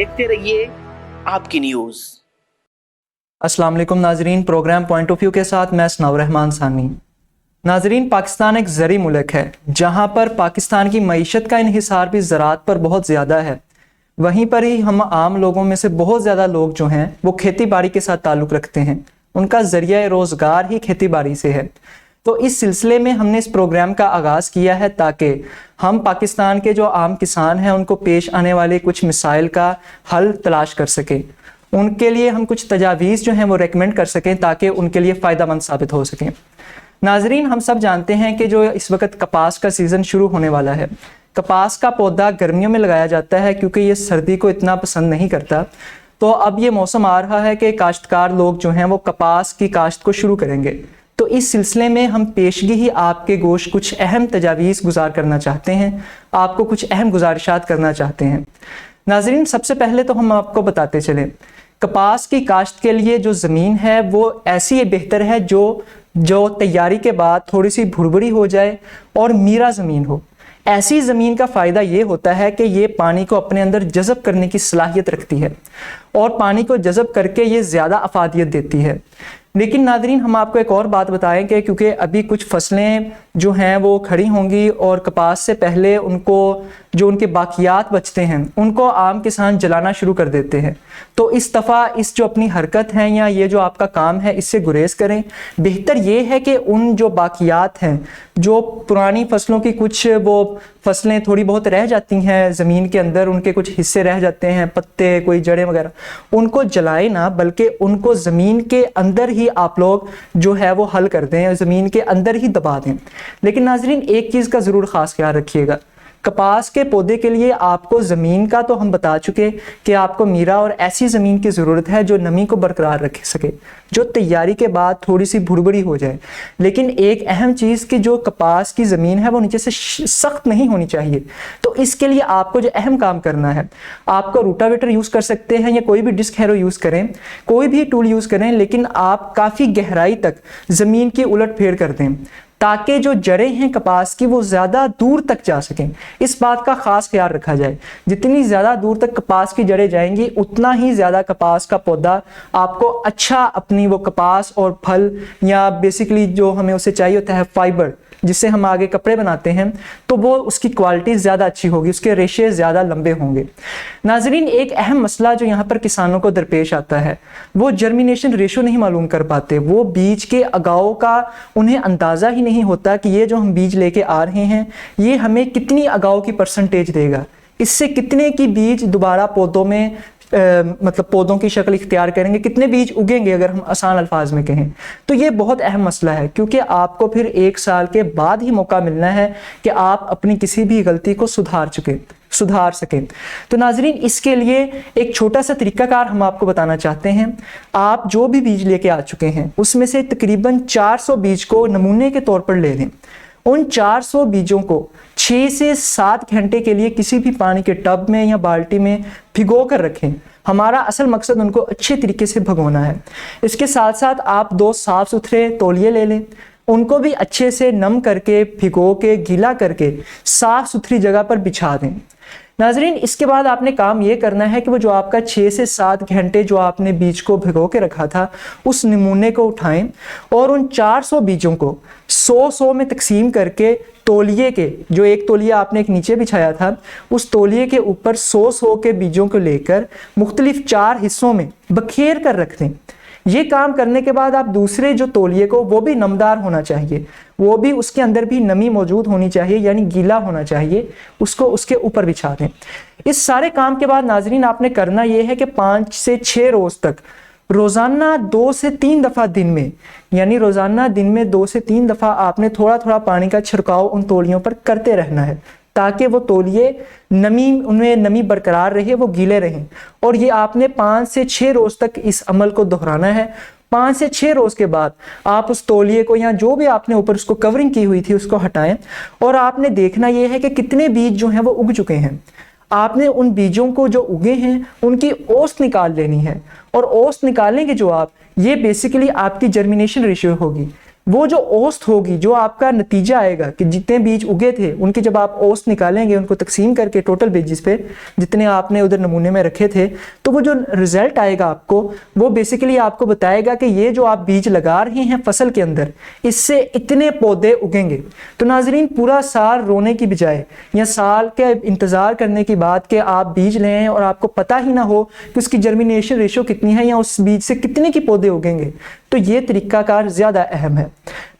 देखते रहिए आपकी न्यूज। अस्सलाम वालेकुम नाजरीन, प्रोग्राम पॉइंट ऑफ व्यू के साथ मैं सनाउर रहमान सानी। नाजरीन, पाकिस्तान एक ज़री मुल्क है जहाँ पर पाकिस्तान की मईशत का इन्हिसार भी ज़राअत पर बहुत ज़्यादा है। वहीं पर ही हम आम लोगों में से बहुत ज़्यादा लोग जो हैं वो खेती बाड़ी के साथ ताल्लुक़ रखते हैं, उनका ज़रिया रोज़गार ही खेती बाड़ी से है। तो इस सिलसिले में हमने इस प्रोग्राम का आगाज़ किया है ताकि हम पाकिस्तान के जो आम किसान हैं उनको पेश आने वाले कुछ मसाइल का हल तलाश कर सकें, उनके लिए हम कुछ तजावीज़ जो हैं वो रेकमेंड कर सकें ताकि उनके लिए फ़ायदेमंद साबित हो सकें। नाजरीन, हम सब जानते हैं कि जो इस वक्त कपास का सीज़न शुरू होने वाला है, कपास का पौधा गर्मियों में लगाया जाता है क्योंकि ये सर्दी को इतना पसंद नहीं करता। तो अब ये मौसम आ रहा है कि काश्तकार लोग जो हैं वो कपास की काश्त को शुरू करेंगे। तो इस सिलसिले में हम पेशगी ही आपके गोश कुछ अहम तजावीज़ गुजार करना चाहते हैं, आपको कुछ अहम गुजारिशात करना चाहते हैं। नाजरीन, सबसे पहले तो हम आपको बताते चलें, कपास की काश्त के लिए जो ज़मीन है वो ऐसी बेहतर है जो तैयारी के बाद थोड़ी सी भुरभुरी हो जाए और मीरा ज़मीन हो। ऐसी ज़मीन का फ़ायदा ये होता है कि ये पानी को अपने अंदर जज़ब करने की सलाहियत रखती है और पानी को जज़ब करके ये ज़्यादा अफादियत देती है। लेकिन नादरीन, हम आपको एक और बात बताएं कि क्योंकि अभी कुछ फसलें जो हैं वो खड़ी होंगी और कपास से पहले उनको जो उनके बाकियात बचते हैं उनको आम किसान जलाना शुरू कर देते हैं। तो इस दफ़ा इस जो अपनी हरकत है या ये जो आपका काम है इससे गुरेज करें। बेहतर ये है कि उन जो बाकियात हैं, जो पुरानी फसलों की कुछ वो फसलें थोड़ी बहुत रह जाती हैं ज़मीन के अंदर, उनके कुछ हिस्से रह जाते हैं, पत्ते, कोई जड़ें वगैरह, उनको जलाए ना बल्कि उनको ज़मीन के अंदर ही आप लोग जो है वो हल कर दें, ज़मीन के अंदर ही दबा दें। लेकिन नाजरीन, एक चीज़ का ज़रूर ख़ास ख्याल रखिएगा, कपास के पौधे के लिए आपको ज़मीन का तो हम बता चुके कि आपको मीरा और ऐसी ज़मीन की ज़रूरत है जो नमी को बरकरार रख सके, जो तैयारी के बाद थोड़ी सी भुरभुरी हो जाए। लेकिन एक अहम चीज़ कि जो कपास की ज़मीन है वो नीचे से सख्त नहीं होनी चाहिए। तो इसके लिए आपको जो अहम काम करना है, आपको रूटावेटर यूज़ कर सकते हैं या कोई भी डिस्क हैरो यूज़ करें, कोई भी टूल यूज़ करें, लेकिन आप काफ़ी गहराई तक ज़मीन की उलट फेर कर दें ताकि जो जड़ें हैं कपास की वो ज़्यादा दूर तक जा सकें। इस बात का ख़ास ख्याल रखा जाए, जितनी ज़्यादा दूर तक कपास की जड़ें जाएंगी उतना ही ज़्यादा कपास का पौधा आपको अच्छा अपनी वो कपास और फल या बेसिकली जो हमें उसे चाहिए होता है फाइबर, जिससे हम आगे कपड़े बनाते हैं, तो वो उसकी क्वालिटी ज़्यादा अच्छी होगी, उसके रेशे ज़्यादा लंबे होंगे। नाजरीन, एक अहम मसला जो यहाँ पर किसानों को दरपेश आता है वो जर्मिनेशन रेशो नहीं मालूम कर पाते। वो बीज के अगाव का उन्हें अंदाज़ा ही नहीं होता कि ये जो हम बीज लेके आ रहे हैं ये हमें कितनी अगाव की परसेंटेज देगा, इससे कितने की बीज दोबारा पौधों में मतलब पौधों की शक्ल इख्तियार करेंगे, कितने बीज उगेंगे अगर हम आसान अल्फाज में कहें। तो ये बहुत अहम मसला है क्योंकि आपको फिर 1 साल के बाद ही मौका मिलना है कि आप अपनी किसी भी गलती को सुधार सकें। तो नाजरीन, इसके लिए एक छोटा सा तरीकाकार हम आपको बताना चाहते हैं। आप जो भी बीज लेके आ चुके हैं उसमें से तकरीबन 400 बीज को नमूने के तौर पर ले लें। उन 400 बीजों को 6 से 7 घंटे के लिए किसी भी पानी के टब में या बाल्टी में भिगो कर रखें। हमारा असल मकसद उनको अच्छे तरीके से भगोना है। इसके साथ साथ आप 2 साफ सुथरे तौलिए ले लें, उनको भी अच्छे से नम करके भिगो के गीला करके साफ सुथरी जगह पर बिछा दें। नाजरीन, इसके बाद आपने काम ये करना है कि वो जो आपका 6 से 7 घंटे जो आपने बीज को भिगो के रखा था उस नमूने को उठाएं और उन 400 बीजों को 100 में तकसीम करके तौलिए के जो एक तौलिया आपने एक नीचे बिछाया था उस तौलिए के ऊपर 100 के बीजों को लेकर मुख्तलिफ 4 हिस्सों में बखेर कर रख दें। ये काम करने के बाद आप दूसरे जो तौलिए को, वो भी नमदार होना चाहिए, वो भी उसके अंदर भी नमी मौजूद होनी चाहिए यानी गीला होना चाहिए, उसको उसके ऊपर बिछा दें। इस सारे काम के बाद नाजरीन आपने करना ये है कि 5 से 6 रोज़ तक रोज़ाना 2 से 3 दफ़ा दिन में, यानी रोज़ाना दिन में 2 से 3 दफ़ा आपने थोड़ा थोड़ा पानी का छिड़काव उन तौलियों पर करते रहना है ताकि वो तौलिए उनमें नमी बरकरार रहे, वो गीले रहें। और ये आपने 5 से 6 रोज़ तक इस अमल को दोहराना है। 5 से 6 रोज़ के बाद आप उस तौलिए को या जो भी आपने ऊपर उसको कवरिंग की हुई थी उसको हटाएं और आपने देखना ये है कि कितने बीज जो हैं वो उग चुके हैं। आपने उन बीजों को जो उगे हैं उनकी औसत निकाल लेनी है और औसत निकालेंगे जो आप, ये बेसिकली आपकी जर्मिनेशन रेशियो होगी। वो जो औसत होगी, जो आपका नतीजा आएगा कि जितने बीज उगे थे उनके जब आप औसत निकालेंगे, उनको तकसीम करके टोटल बीजेस पे जितने आपने उधर नमूने में रखे थे, तो वो जो रिजल्ट आएगा आपको, वो बेसिकली आपको बताएगा कि ये जो आप बीज लगा रहे हैं फसल के अंदर, इससे इतने पौधे उगेंगे। तो नाजरीन, पूरा साल रोने की बजाय या साल के इंतज़ार करने की बात कि आप बीज लें और आपको पता ही ना हो कि उसकी जर्मिनेशन रेशो कितनी है या उस बीज से कितने की पौधे उगेंगे, तो ये तरीकाकार ज़्यादा अहम है।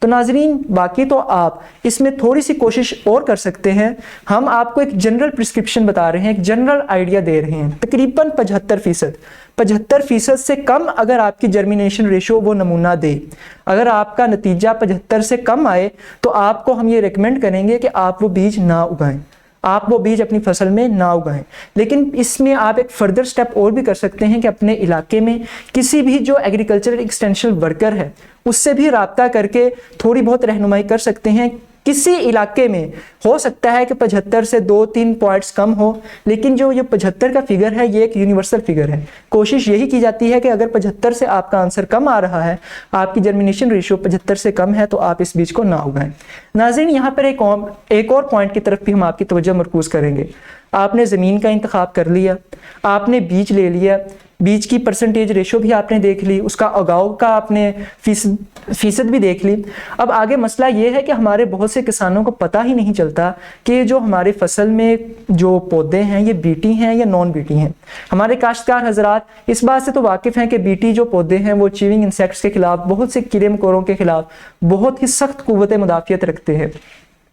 तो नाजरीन, बाकी तो आप इसमें थोड़ी सी कोशिश और कर सकते हैं। हम आपको एक जनरल प्रिस्क्रिप्शन बता रहे हैं, एक जनरल आइडिया दे रहे हैं। तकरीबन 75% से कम अगर आपकी जर्मिनेशन रेशो वो नमूना दे, अगर आपका नतीजा 75 से कम आए, तो आपको हम ये रिकमेंड करेंगे कि आप वो बीज ना उगाएं, आप वो बीज अपनी फसल में ना उगाएं। लेकिन इसमें आप एक फर्दर स्टेप और भी कर सकते हैं कि अपने इलाके में किसी भी जो एग्रीकल्चरल एक्सटेंशन वर्कर है उससे भी राब्ता करके थोड़ी बहुत रहनुमाई कर सकते हैं। किसी इलाके में हो सकता है कि 75 से 2-3 पॉइंट्स कम हो, लेकिन जो ये 75 का फिगर है ये एक यूनिवर्सल फिगर है। कोशिश यही की जाती है कि अगर 75 से आपका आंसर कम आ रहा है, आपकी जर्मिनेशन रेशियो 75 से कम है, तो आप इस बीज को ना उगाएं। नाज़रीन, यहाँ पर एक और पॉइंट की तरफ भी हम आपकी तवज्जो मरकूज करेंगे। आपने ज़मीन का इंतखाब कर लिया, आपने बीज ले लिया, बीज की परसेंटेज रेशो भी आपने देख ली, उसका उगाव का आपने फीसद भी देख ली। अब आगे मसला ये है कि हमारे बहुत से किसानों को पता ही नहीं चलता कि जो हमारे फसल में जो पौधे हैं ये बीटी हैं या नॉन बीटी हैं। हमारे काश्तकार हजरात इस बात से तो वाकिफ़ हैं कि बीटी जो पौधे हैं वो चीविंग इंसेक्ट्स के खिलाफ, बहुत से कीड़े मकोड़ों के खिलाफ बहुत ही सख्त कुव्वत मुदाफ़ियत रखते हैं।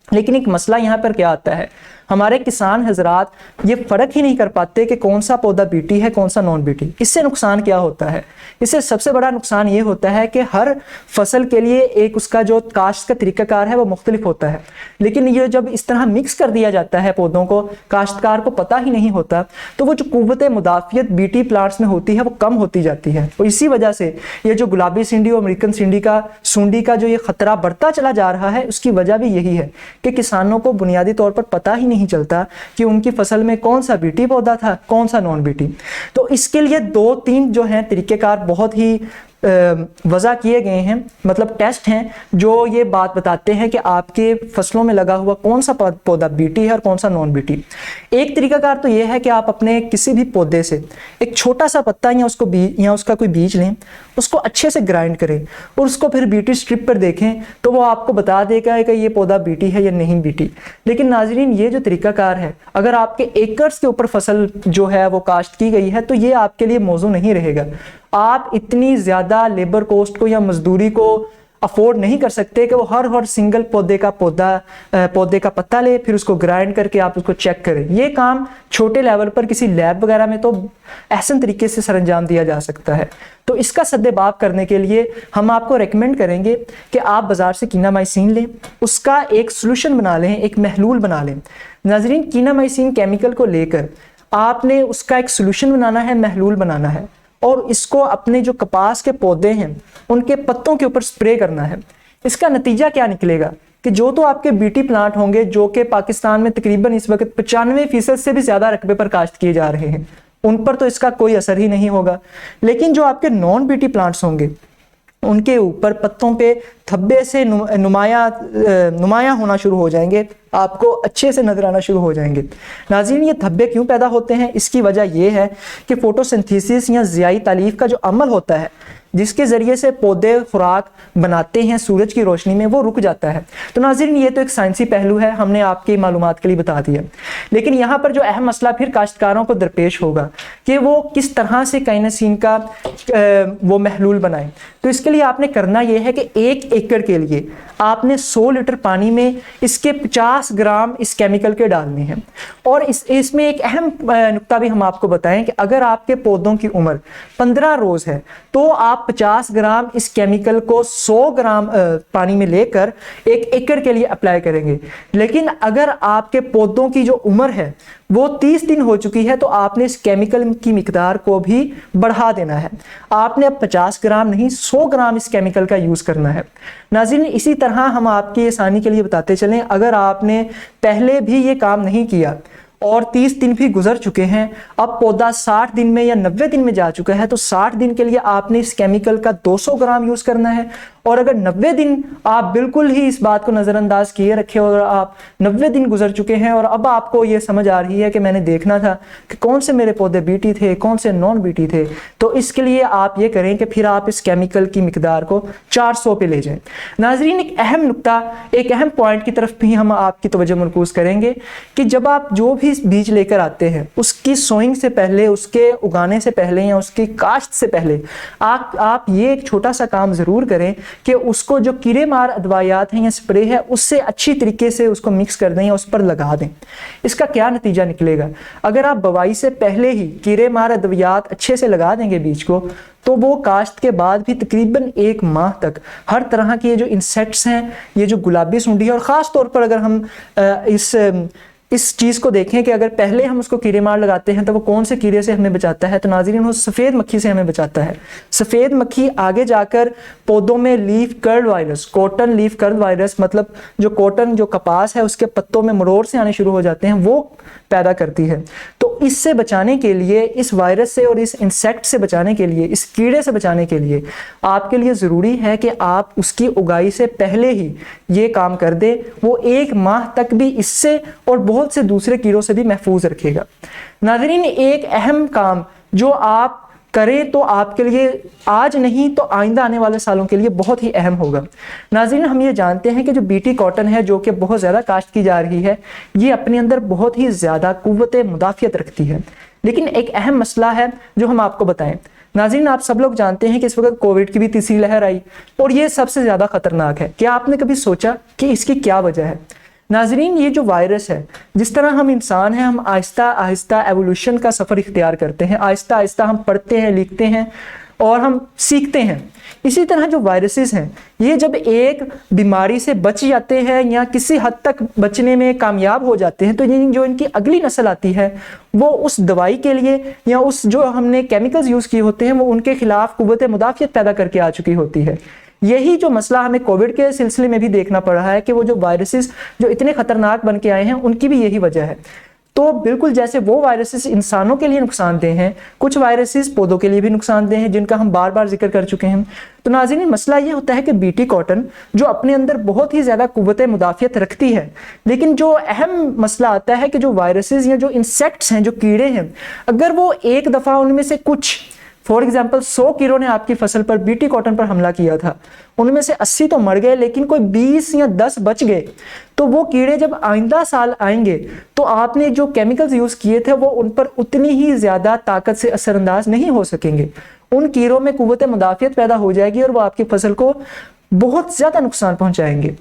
लेकिन एक मसला यहाँ पर क्या आता है, हमारे किसान हजरात ये फ़र्क ही नहीं कर पाते कि कौन सा पौधा बीटी है, कौन सा नॉन बीटी। इससे नुकसान क्या होता है? इससे सबसे बड़ा नुकसान ये होता है कि हर फसल के लिए एक उसका जो काश्त का तरीकाकार है वो मुख्तलिफ होता है। लेकिन ये जब इस तरह मिक्स कर दिया जाता है पौधों को, काश्तकार को पता ही नहीं होता, तो वो जो कुव्वत मुदाफ़ियत बीटी प्लांट्स में होती है वो कम होती जाती है। और इसी वजह से ये जो गुलाबी सिंडी और अमेरिकन सुंडी का जो ये ख़तरा बढ़ता चला जा रहा है, उसकी वजह भी यही है कि किसानों को बुनियादी तौर पर पता ही नहीं चलता कि उनकी फसल में कौन सा बीटी पौधा था, कौन सा नॉन बीटी। तो इसके लिए 2-3 जो हैं तरीकेकार बहुत ही वज़ा किए गए हैं, मतलब टेस्ट हैं जो ये बात बताते हैं कि आपके फसलों में लगा हुआ कौन सा पौधा बीटी है और कौन सा नॉन बीटी। एक तरीकाकार तो ये है कि आप अपने किसी भी पौधे से एक छोटा सा पत्ता या उसका कोई बीज लें, उसको अच्छे से ग्राइंड करें और उसको फिर बीटी स्ट्रिप पर देखें, तो वो आपको बता देगा कि ये पौधा बीटी है या नहीं बीटी। लेकिन नाजरीन, ये जो तरीकाकार है, अगर आपके एकर्स के ऊपर फसल जो है वो काश्त की गई है, तो ये आपके लिए मौजू नहीं रहेगा। आप इतनी ज़्यादा लेबर कॉस्ट को या मजदूरी को अफोर्ड नहीं कर सकते कि वो हर सिंगल पौधे का पत्ता ले, फिर उसको ग्राइंड करके आप उसको चेक करें। ये काम छोटे लेवल पर किसी लैब वगैरह में तो एहसन तरीके से सरंजाम दिया जा सकता है। तो इसका सद्देबाब करने के लिए हम आपको रेकमेंड करेंगे कि आप बाज़ार से कीनामाइसिन लें, उसका एक सोल्यूशन बना लें, एक महलूल बना लें। नाजरीन, कीनामाइसिन केमिकल को लेकर आपने उसका एक सोल्यूशन बनाना है, महलूल बनाना है, और इसको अपने जो कपास के पौधे हैं उनके पत्तों के ऊपर स्प्रे करना है। इसका नतीजा क्या निकलेगा कि जो तो आपके बीटी प्लांट होंगे, जो कि पाकिस्तान में तकरीबन इस वक्त 95% से भी ज़्यादा रकबे पर काश्त किए जा रहे हैं, उन पर तो इसका कोई असर ही नहीं होगा। लेकिन जो आपके नॉन बीटी प्लांट्स होंगे उनके ऊपर पत्तों पे धब्बे से नुमाया होना शुरू हो जाएंगे, आपको अच्छे से नजर आना शुरू हो जाएंगे। नाज़रीन, ये धब्बे क्यों पैदा होते हैं? इसकी वजह यह है कि फोटोसिंथेसिस या ज़ियाई तालीफ का जो अमल होता है, जिसके ज़रिए से पौधे खुराक बनाते हैं सूरज की रोशनी में, वो रुक जाता है। तो नाज़रीन, ये तो एक साइंसी पहलू है, हमने आपकी मालूमात के लिए बता दिया। लेकिन यहाँ पर जो अहम मसला फिर काश्तकारों को दरपेश होगा कि वो किस तरह से काइनेसिन का वो महलूल बनाएं। तो इसके लिए आपने करना यह है कि 1 एकड़ के लिए आपने 100 लीटर पानी में इसके 50 ग्राम इस केमिकल के डालने हैं। और इसमें एक अहम नुक्ता भी हम आपको बताएं कि अगर आपके पौधों की उम्र 15 रोज है, तो आप 50 ग्राम इस केमिकल को 100 ग्राम पानी में लेकर 1 एकड़ के लिए अप्लाई करेंगे। लेकिन अगर आपके पौधों की जो उम्र है वो 30 दिन हो चुकी है, तो आपने इस केमिकल की मिकदार को भी बढ़ा देना है। आपने अब 50 ग्राम नहीं 100 ग्राम इस केमिकल का यूज़ करना है। नाज़रीन, इसी तरह हम आपकी आसानी के लिए बताते चलें, अगर आपने पहले भी ये काम नहीं किया और 30 दिन भी गुजर चुके हैं, अब पौधा 60 दिन में या 90 दिन में जा चुका है, तो 60 दिन के लिए आपने इस केमिकल का 200 ग्राम यूज़ करना है और अगर 90 दिन आप बिल्कुल ही इस बात को नज़रअंदाज किए रखे और आप 90 दिन गुजर चुके हैं और अब आपको ये समझ आ रही है कि मैंने देखना था कि कौन से मेरे पौधे बीटी थे, कौन से नॉन बीटी थे, तो इसके लिए आप ये करें कि फिर आप इस केमिकल की मिकदार को 400 पे ले जाएं। नाजरीन, एक अहम नुक्ता, एक अहम पॉइंट की तरफ भी हम आपकी तवज्जो मरकूज करेंगे कि जब आप जो भी बीज लेकर आते हैं उसकी सोइंग से पहले, उसके उगाने से पहले या उसकी काश्त से पहले आप ये एक छोटा सा काम ज़रूर करें कि उसको जो कीड़े मार अदवायात हैं या स्प्रे है उससे अच्छी तरीके से उसको मिक्स कर दें या उस पर लगा दें। इसका क्या नतीजा निकलेगा, अगर आप बवाई से पहले ही कीड़े मार अद्वियात अच्छे से लगा देंगे बीज को, तो वो काश्त के बाद भी तकरीबन 1 माह तक हर तरह के ये जो इंसेक्ट्स हैं, ये जो गुलाबी सुंडी है, और ख़ास तौर पर अगर हम इस चीज़ को देखें कि अगर पहले हम उसको कीड़े मार लगाते हैं तो वो कौन से कीड़े से हमें बचाता है, तो नाज़रीन वो सफ़ेद मक्खी से हमें बचाता है। सफ़ेद मक्खी आगे जाकर पौधों में leaf curl virus, cotton leaf curl virus, मतलब जो कॉटन जो कपास है उसके पत्तों में मरोड़ से आने शुरू हो जाते हैं, वो पैदा करती है। तो इससे बचाने के लिए, इस वायरस से और इस इंसेक्ट से बचाने के लिए, इस कीड़े से बचाने के लिए आपके लिए ज़रूरी है कि आप उसकी उगाई से पहले ही ये काम कर दे। वो 1 माह तक भी इससे और बहुत से दूसरे कीड़ों से भी महफूज रखेगा। नाज़रीन, एक अहम काम जो आप करें तो आपके लिए आज नहीं तो आइंदा आने वाले सालों के लिए बहुत ही अहम होगा। नाज़रीन, हम ये जानते हैं कि जो बीटी कॉटन है, जो कि बहुत ज़्यादा काश्त की जा रही है, ये अपने अंदर बहुत ही ज़्यादा कुव्वत मुदाफ़ियत रखती है। लेकिन एक अहम मसला है जो हम आपको बताएं। नाज़रीन, आप सब लोग जानते हैं कि इस वक्त कोविड की भी तीसरी लहर आई और ये सबसे ज़्यादा ख़तरनाक है। क्या आपने कभी सोचा कि इसकी क्या वजह है? नाजरीन, ये जो वायरस है, जिस तरह हम इंसान हैं, हम आहिस्ता आहिस्ता एवोल्यूशन का सफ़र इख्तियार करते हैं, आहिस्ता आहिस्ता हम पढ़ते हैं, लिखते हैं और हम सीखते हैं। इसी तरह जो वायरसेस हैं, ये जब एक बीमारी से बच जाते हैं या किसी हद तक बचने में कामयाब हो जाते हैं, तो जो इनकी अगली नस्ल आती है वो उस दवाई के लिए या उस जो हमने केमिकल्स यूज़ किए होते हैं वो उनके खिलाफ कुव्वत मुदाफ़ियत पैदा करके आ चुकी होती है। यही जो मसला हमें कोविड के सिलसिले में भी देखना पड़ रहा है कि वो जो वायरसेस जो इतने खतरनाक बन के आए हैं उनकी भी यही वजह है। तो बिल्कुल जैसे वो वायरसेस इंसानों के लिए नुकसानदेह हैं, कुछ वायरसेस पौधों के लिए भी नुकसानदेह हैं, जिनका हम बार बार जिक्र कर चुके हैं। तो नाज़रीन, मसला ये होता है कि बीटी कॉटन जो अपने अंदर बहुत ही ज़्यादा कुव्वत मुदाफ़ियत रखती है, लेकिन जो अहम मसला आता है कि जो वायरसेस या जो इंसेक्ट्स हैं, जो कीड़े हैं, अगर वो एक दफ़ा उनमें से कुछ, फॉर एग्जाम्पल 100 कीड़ों ने आपकी फसल पर, बीटी कॉटन पर हमला किया था, उनमें से 80 तो मर गए, लेकिन कोई 20 या 10 बच गए, तो वो कीड़े जब आइंदा साल आएंगे तो आपने जो केमिकल्स यूज़ किए थे वो उन पर उतनी ही ज़्यादा ताकत से असरअंदाज नहीं हो सकेंगे। उन कीड़ों में कुव्वत मुदाफ़ियत पैदा हो जाएगी और वो आपकी फसल को बहुत ज़्यादा नुकसान पहुँचाएंगे।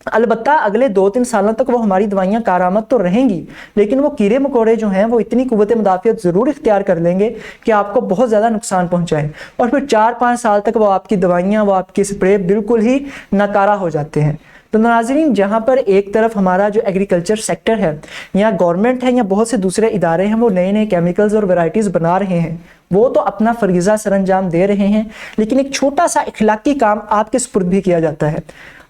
अलबत्ता अगले 2-3 सालों तक वो हमारी दवाइयाँ कारआमद तो रहेंगी, लेकिन वो कीड़े मकोड़े जो हैं वो इतनी कुव्वत मुदाफ़ियत ज़रूर इख्तियार कर लेंगे कि आपको बहुत ज़्यादा नुकसान पहुँचाएं, और फिर 4-5 साल तक वो आपकी दवाइयाँ, वो आपकी स्प्रे बिल्कुल ही नाकारा हो जाते हैं। तो नाज़रीन, जहाँ पर एक तरफ हमारा जो एग्रीकल्चर सेक्टर है या गवर्नमेंट है या बहुत से दूसरे इदारे हैं वो नए नए केमिकल्स और वैरायटीज़ बना रहे हैं, वो तो अपना फरीज़ा सरअंजाम दे रहे हैं, लेकिन एक छोटा सा इखलाकी काम आपके सुपुर्द भी किया जाता है।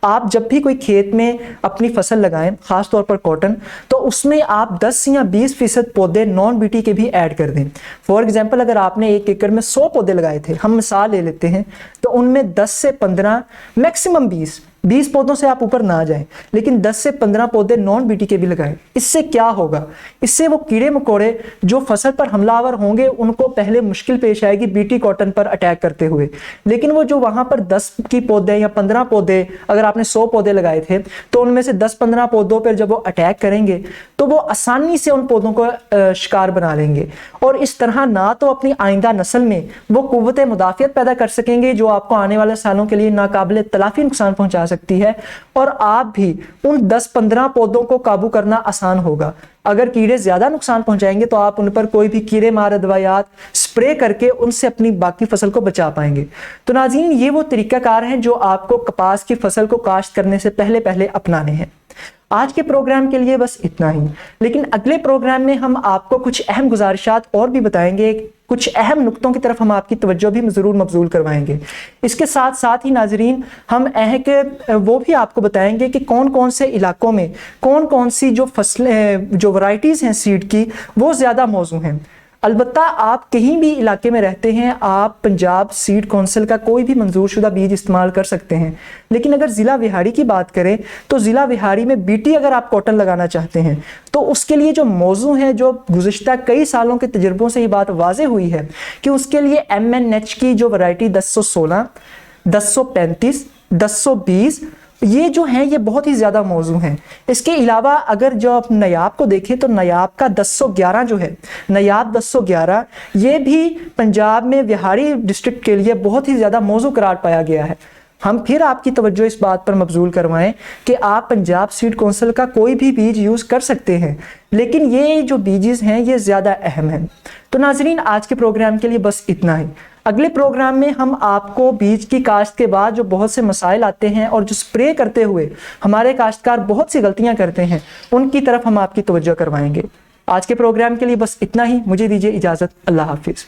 आप जब भी कोई खेत में अपनी फसल लगाएं, ख़ास तौर पर कॉटन, तो उसमें आप 10 या 20% पौधे नॉन बीटी के भी ऐड कर दें। फॉर एग्जांपल, अगर आपने 1 एकड़ में 100 पौधे लगाए थे, हम मिसाल ले लेते हैं, तो उनमें 10 से 15, मैक्सिमम 20 पौधों से आप ऊपर ना जाएं, लेकिन 10 से 15 पौधे नॉन बीटी के भी लगाएं। इससे क्या होगा, इससे वो कीड़े मकोड़े जो फसल पर हमलावर होंगे उनको पहले मुश्किल पेश आएगी बीटी कॉटन पर अटैक करते हुए, लेकिन वो जो वहां पर 10 की पौधे या 15 पौधे, अगर आपने 100 पौधे लगाए थे तो उनमें से 10-15 पौधों पर जब वो अटैक करेंगे तो वो आसानी से उन पौधों को शिकार बना लेंगे, और इस तरह ना तो अपनी आइंदा नस्ल में वो कुव्वत मुदाफ़ियत पैदा कर सकेंगे जो आपको आने वाले सालों के लिए नाकाबिले तलाफी नुकसान पहुंचा सकती है, और आप भी उन 10-15 पौधों को काबू करना आसान होगा। अगर कीड़े ज्यादा नुकसान पहुंचाएंगे तो आप उन पर कोई भी कीड़े मार दवायात स्प्रे करके उनसे अपनी बाकी फसल को बचा पाएंगे। तो नाज़रीन, ये वो तरीकाकार हैं जो आपको कपास की फसल को काश्त करने से पहले पहले अपनाने हैं। आज के प्रोग्राम के लिए बस इतना ही, लेकिन अगले प्रोग्राम में हम आपको कुछ अहम गुजारिशात और भी बताएंगे, कुछ अहम नुक्तों की तरफ हम आपकी तवज्जो भी ज़रूर मबजूल करवाएंगे। इसके साथ साथ ही नाजरीन, हम वो भी आपको बताएंगे कि कौन कौन से इलाकों में कौन कौन सी जो फसलें, जो वैरायटीज़ हैं सीड की, वो ज़्यादा मौजू हैं। अलबत्ता आप कहीं भी इलाके में रहते हैं, आप पंजाब सीड कौंसिल का कोई भी मंजूरशुदा बीज इस्तेमाल कर सकते हैं। लेकिन अगर ज़िला विहाड़ी की बात करें तो ज़िला विहाड़ी में बीटी अगर आप कॉटन लगाना चाहते हैं तो उसके लिए जो मौजू है, जो गुज़िश्ता कई सालों के तजुर्बों से ये बात वाज़े हुई है कि उसके लिए MNH की जो वैरायटी 1016, 1035, 1020 ये जो हैं ये बहुत ही ज़्यादा मौजू हैं। इसके अलावा अगर जो आप नयाब को देखें तो नयाब का 1011 जो है, नयाब 1011 ये भी पंजाब में विहाड़ी डिस्ट्रिक्ट के लिए बहुत ही ज़्यादा मौजू करार पाया गया है। हम फिर आपकी तवज्जो इस बात पर मबजूल करवाएं कि आप पंजाब सीड कौंसिल का कोई भी बीज यूज़ कर सकते हैं, लेकिन ये जो बीजेस हैं ये ज़्यादा अहम हैं। तो नाजरीन, आज के प्रोग्राम के लिए बस इतना ही। अगले प्रोग्राम में हम आपको बीज की काश्त के बाद जो बहुत से मसाइल आते हैं और जो स्प्रे करते हुए हमारे काश्तकार बहुत सी गलतियां करते हैं उनकी तरफ हम आपकी तवज्जो करवाएंगे। आज के प्रोग्राम के लिए बस इतना ही। मुझे दीजिए इजाज़त। अल्लाह हाफिज़।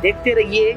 देखते रहिए